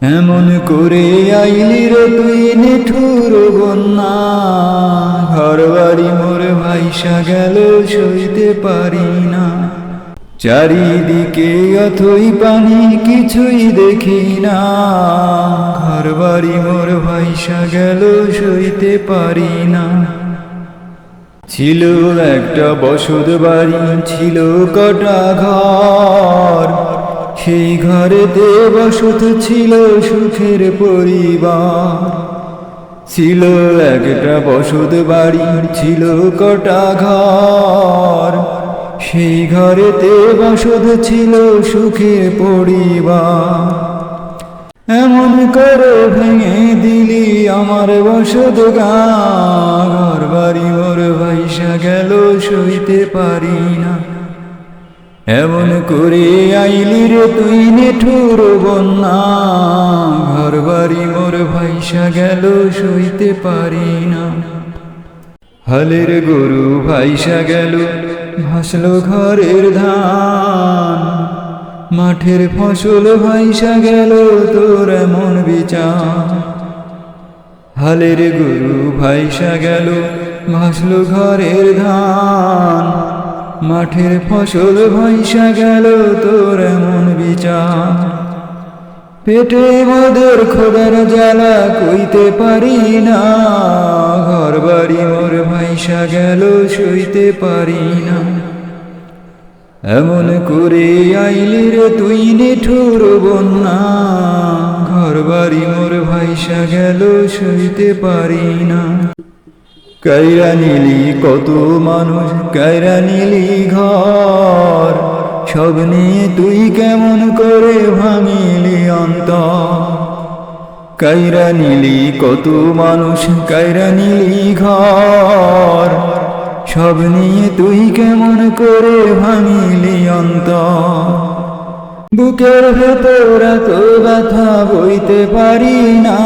এমন করে আইলি রে তুই নিঠুর বন্যা, ঘর বাড়ি মোর ভাইসা গেল সইতে পারি না। চারিদিকে অথই পানি কিছুই দেখি না, ঘর বাড়ি মোর ভাইসা গেল সইতে পারি না। ছিল একটা বসত বাড়ি, ছিল কটা ঘর, সেই ঘরেতে বসত ছিল সুখের পরিবার। ছিল একটা বসত বাড়ি, ছিল কটা ঘর, সেই ঘরেতে বসত ছিল সুখের পরিবার। এমন করে ভেঙে দিলি আমার বসত গাঁ, ঘর বাড়ি মোর ভাইসা গেল সইতে পারি না। এমন করে আইলি রে তুই নিঠুর বন্যা, ঘর বাড়ি মোর ভাইসা গেল সইতে পারি না। হালের গরু ভাইসা গেল, ভাসলো ঘরের ধান, মাঠের ফসল ভাইসা গেল তোর এমন বিচার। হালের গরু ভাইসা গেল, ভাসলো ঘরের ধান, মাঠের ফসল ভাইসা গেল তোর এমন বিচার। পেটে মোদের খোদার জ্বালা কইতে পারি না, ঘর বাড়ি মোর ভাইসা গেল সইতে পারি না। এমন করে আইলি রে তুই নিঠুর বন্যা, ঘর বাড়ি মোর ভাইসা গেল সইতে পারি না। কাইরা নিলি কত মানুষ, কাইরা নিলি ঘর, সব নিয়ে তুই কেমন করে ভাঙিলি অন্তর। কাইরা নিলি কত মানুষ, কাইরা নিলি ঘর, সব নিয়ে তুই কেমন করে ভাঙিলি অন্তর। বুকের ভেতর এত ব্যথা বইতে পারি না,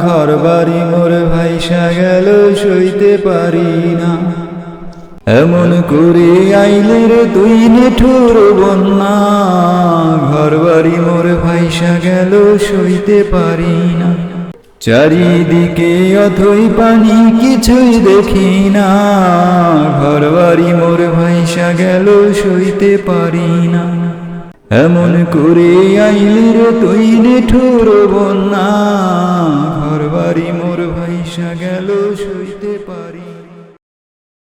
ঘর বাড়ি মোর ভাইসা গেল সইতে পারি না। এমন করে আইলি রে তুই নিঠুর বন্যা, ঘর বাড়ি মোর ভাইসা গেল সইতে পারি না। চারিদিকে অথই পানি কিছুই দেখি না, ঘর বাড়ি মোর ভাইসা গেল সইতে পারি না। এমন করে আইলি রে তুই নিঠুর বন্যা, ঘর বাড়ি মোর ভাইসা গেল সইতে